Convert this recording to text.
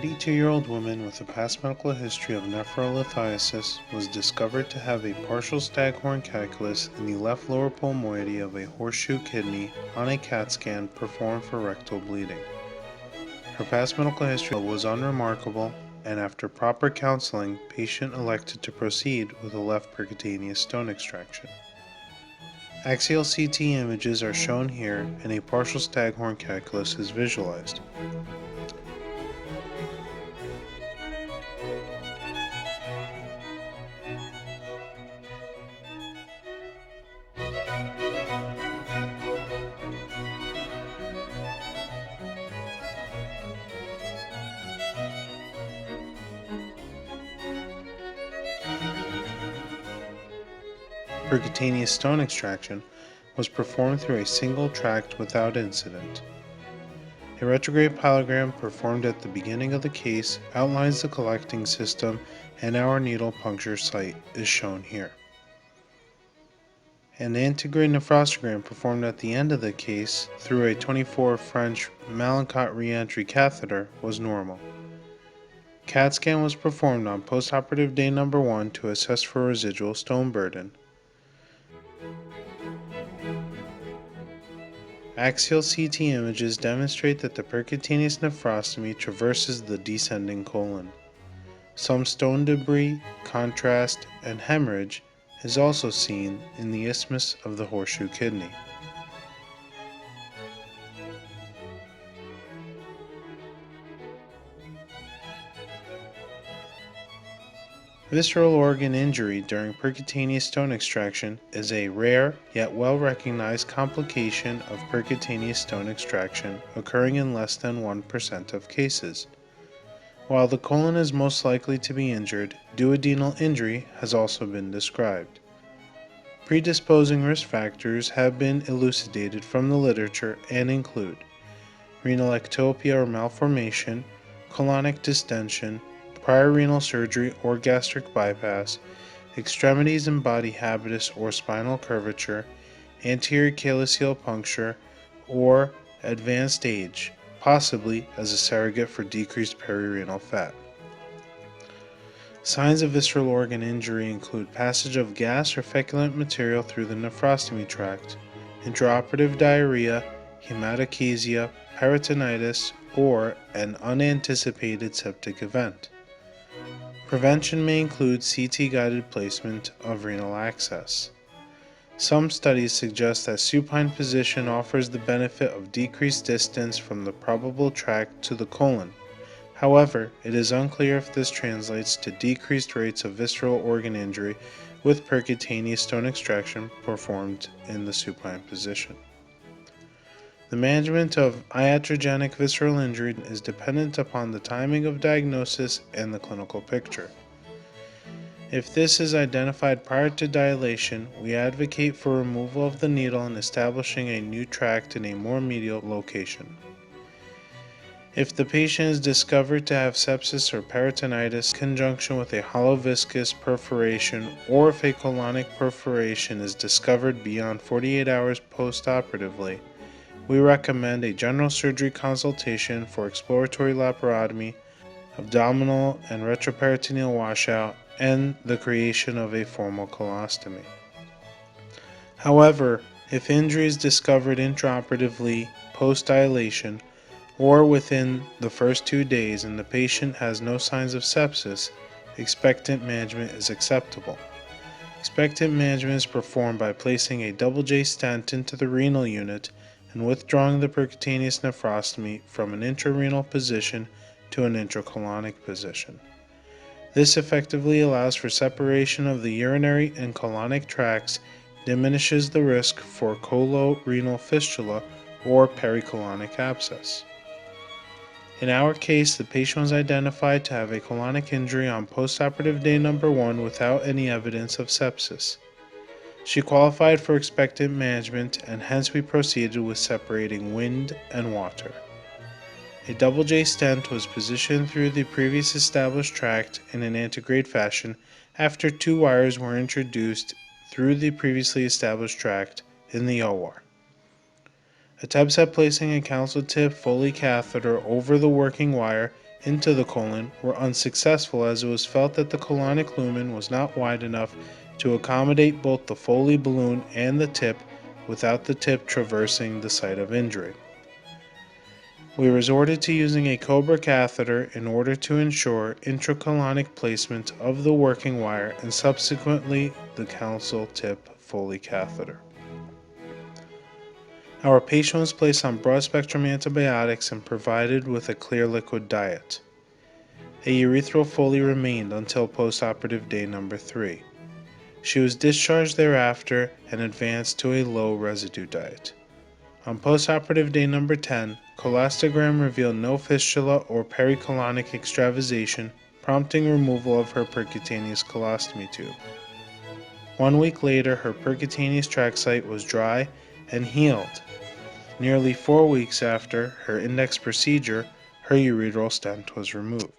82-year-old woman with a past medical history of nephrolithiasis was discovered to have a partial staghorn calculus in the left lower pole moiety of a horseshoe kidney on a CAT scan performed for rectal bleeding. Her past medical history was unremarkable, and after proper counseling, patient elected to proceed with a left percutaneous stone extraction. Axial CT images are shown here, and a partial staghorn calculus is visualized. Percutaneous stone extraction was performed through a single tract without incident. A retrograde pyelogram performed at the beginning of the case outlines the collecting system, and our needle puncture site is shown here. An antegrade nephrostogram performed at the end of the case through a 24 French Malincot reentry catheter was normal. CAT scan was performed on postoperative day number 1 to assess for residual stone burden. Axial CT images demonstrate that the percutaneous nephrostomy traverses the descending colon. Some stone debris, contrast, and hemorrhage is also seen in the isthmus of the horseshoe kidney. Visceral organ injury during percutaneous stone extraction is a rare yet well-recognized complication of percutaneous stone extraction occurring in less than 1% of cases. While the colon is most likely to be injured, duodenal injury has also been described. Predisposing risk factors have been elucidated from the literature and include renal ectopia or malformation, colonic distension, prior renal surgery or gastric bypass, extremities and body habitus or spinal curvature, anterior calyceal puncture, or advanced age, possibly as a surrogate for decreased perirenal fat. Signs of visceral organ injury include passage of gas or feculent material through the nephrostomy tract, intraoperative diarrhea, hematochezia, peritonitis, or an unanticipated septic event. Prevention may include CT-guided placement of renal access. Some studies suggest that supine position offers the benefit of decreased distance from the probable tract to the colon. However, it is unclear if this translates to decreased rates of visceral organ injury with percutaneous stone extraction performed in the supine position. The management of iatrogenic visceral injury is dependent upon the timing of diagnosis and the clinical picture. If this is identified prior to dilation, we advocate for removal of the needle and establishing a new tract in a more medial location. If the patient is discovered to have sepsis or peritonitis in conjunction with a hollow viscous perforation, or if a colonic perforation is discovered beyond 48 hours postoperatively, we recommend a general surgery consultation for exploratory laparotomy, abdominal and retroperitoneal washout, and the creation of a formal colostomy. However, if injury is discovered intraoperatively post-dilation or within the first 2 days and the patient has no signs of sepsis, expectant management is acceptable. Expectant management is performed by placing a double J stent into the renal unit and withdrawing the percutaneous nephrostomy from an intrarenal position to an intracolonic position. This effectively allows for separation of the urinary and colonic tracts, diminishes the risk for colorenal fistula or pericolonic abscess. In our case, the patient was identified to have a colonic injury on postoperative day number 1 without any evidence of sepsis. She qualified for expectant management, and hence we proceeded with separating wind and water. A double J stent was positioned through the previous established tract in an antegrade fashion after 2 wires were introduced through the previously established tract in the OR. Attempts at placing a counsel tip Foley catheter over the working wire into the colon were unsuccessful, as it was felt that the colonic lumen was not wide enough to accommodate both the Foley balloon and the tip without the tip traversing the site of injury. We resorted to using a Cobra catheter in order to ensure intracolonic placement of the working wire and subsequently the council tip Foley catheter. Our patient was placed on broad-spectrum antibiotics and provided with a clear liquid diet. A urethral Foley remained until postoperative day number 3. She was discharged thereafter and advanced to a low residue diet. On postoperative day number 10, colostogram revealed no fistula or pericolonic extravasation, prompting removal of her percutaneous colostomy tube. 1 week later, her percutaneous tract site was dry and healed. Nearly 4 weeks after her index procedure, her ureteral stent was removed.